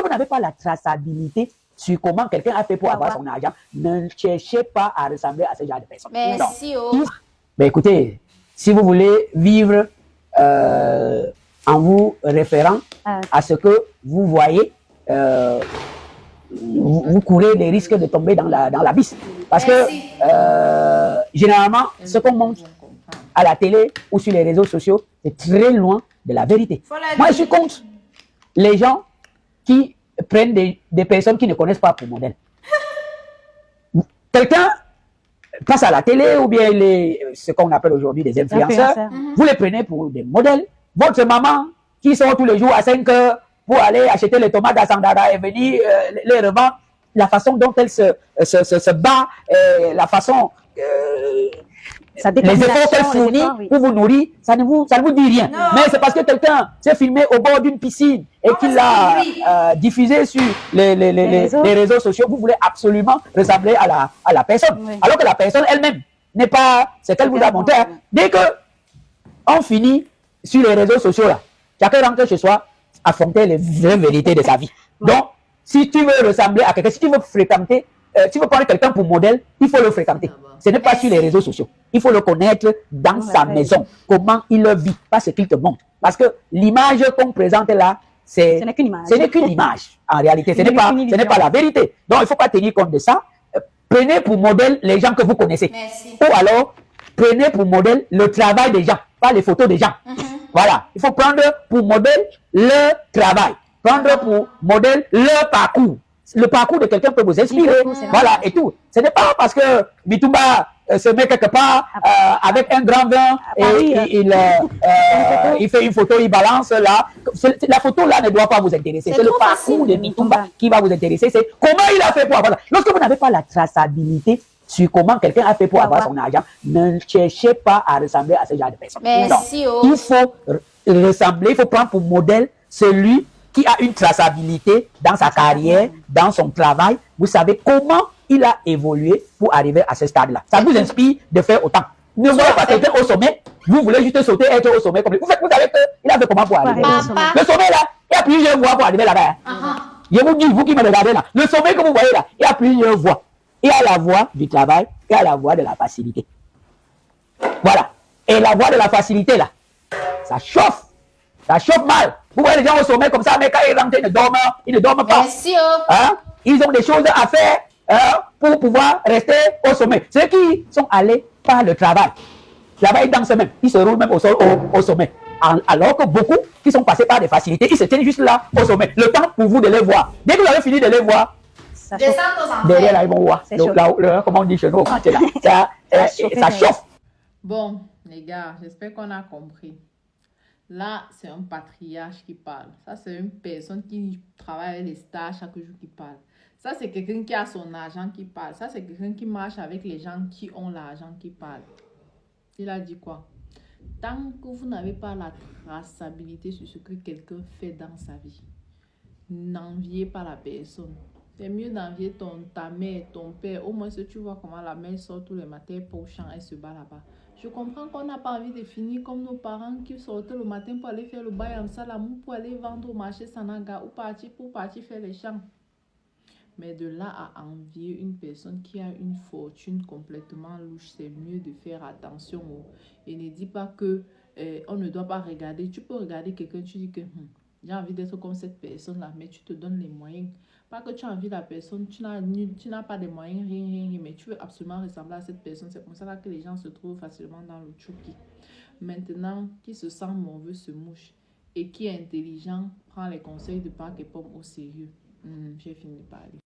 vous n'avez pas la traçabilité sur comment quelqu'un a fait pour avoir son argent, ne cherchez pas à ressembler à ce genre de personnes. Merci. Ben écoutez, si vous voulez vivre en vous référant à ce que vous voyez, vous courez les risques de tomber dans l'abysse. Parce que généralement, ce qu'on montre à la télé ou sur les réseaux sociaux, c'est très loin de la vérité. Moi, je suis contre les gens qui prennent des personnes qui ne connaissent pas pour modèle. Quelqu'un passe à la télé ou bien ce qu'on appelle aujourd'hui des influenceurs, vous les prenez pour des modèles. Votre maman qui sort tous les jours à 5 heures pour aller acheter les tomates à Sandara et venir les revendre, la façon dont elle se bat, la façon, les efforts qu'elle fournit pour vous nourrir, ça ne vous dit rien. Non. Mais c'est parce que quelqu'un s'est filmé au bord d'une piscine et qu'il l'a diffusé sur les réseaux sociaux, vous voulez absolument ressembler à la personne. Oui. Alors que la personne elle-même n'est pas ce qu'elle vous a montré. Dès qu'on finit sur les réseaux sociaux, là, chacun rentre chez soi, affronter les vraies vérités de sa vie. Oui. Donc, si tu veux ressembler à quelqu'un, si tu veux fréquenter, tu veux prendre quelqu'un pour modèle, il faut le fréquenter. Ce n'est pas sur les réseaux sociaux. Il faut le connaître dans sa maison. Comment il le vit, pas ce qu'il te montre. Parce que l'image qu'on présente là, ce n'est qu'une image. En réalité, ce n'est pas la vérité. Donc, il ne faut pas tenir compte de ça. Prenez pour modèle les gens que vous connaissez. Merci. Ou alors, prenez pour modèle le travail des gens, pas les photos des gens. Voilà. Il faut prendre pour modèle leur travail. Prendre pour modèle leur parcours. Le parcours de quelqu'un peut vous inspirer, voilà, et tout. Ce n'est pas parce que Bitumba se met quelque part avec un grand vin et il fait une photo, il balance là. La photo là ne doit pas vous intéresser. C'est le parcours de Bitumba qui va vous intéresser. C'est comment il a fait pour avoir ça. Lorsque vous n'avez pas la traçabilité sur comment quelqu'un a fait pour avoir son argent, ne cherchez pas à ressembler à ce genre de personnes. Merci. Il faut ressembler, il faut prendre pour modèle celui qui a une traçabilité dans sa carrière, dans son travail. Vous savez comment il a évolué pour arriver à ce stade-là. Ça vous inspire de faire autant. Ne voyez pas quelqu'un au sommet, vous voulez juste sauter, être au sommet comme lui. Vous savez qu'il a fait comment pour arriver au sommet. Le sommet là, il y a plusieurs voies pour arriver là-bas. Je vous dis, vous qui me regardez là, le sommet que vous voyez là, il y a plusieurs voies. Il y a la voie du travail, il y a la voie de la facilité. Voilà. Et la voie de la facilité là, ça chauffe. Ça chauffe mal. Vous voyez les gens au sommet comme ça, mais quand ils rentrent, ils ne dorment pas. Hein? Ils ont des choses à faire pour pouvoir rester au sommet. Ceux qui sont allés par le travail, là-bas ils dansent même, ils se roulent même au sol au sommet. Alors que beaucoup qui sont passés par des facilités, ils se tiennent juste là au sommet. Le temps pour vous de les voir. Dès que vous avez fini de les voir, derrière là, ils vont voir. Comment on dit chez nous, ça chauffe. Bon, les gars, j'espère qu'on a compris. Là, c'est un patriarche qui parle. Ça, c'est une personne qui travaille avec les stars chaque jour qui parle. Ça, c'est quelqu'un qui a son argent qui parle. Ça, c'est quelqu'un qui marche avec les gens qui ont l'argent qui parle. Il a dit quoi? Tant que vous n'avez pas la traçabilité sur ce que quelqu'un fait dans sa vie, n'enviez pas la personne. C'est mieux d'envier ta mère, ton père. Au moins, si tu vois comment la mère sort tous les matins pour le champ, elle se bat là-bas. Je comprends qu'on n'a pas envie de finir comme nos parents qui sortaient le matin pour aller faire le bail en salamou, pour aller vendre au marché Sanaga ou pour partir faire les champs. Mais de là à envier une personne qui a une fortune complètement louche, c'est mieux de faire attention. Et ne dis pas que on ne doit pas regarder. Tu peux regarder quelqu'un, tu dis que j'ai envie d'être comme cette personne-là, mais tu te donnes les moyens. Pas que tu as envie de la personne, tu n'as pas de moyens, rien, mais tu veux absolument ressembler à cette personne. C'est comme ça là que les gens se trouvent facilement dans le chouki. Maintenant, qui se sent mauvais se mouche et qui est intelligent prend les conseils de Parc et Pomme au sérieux. J'ai fini de parler.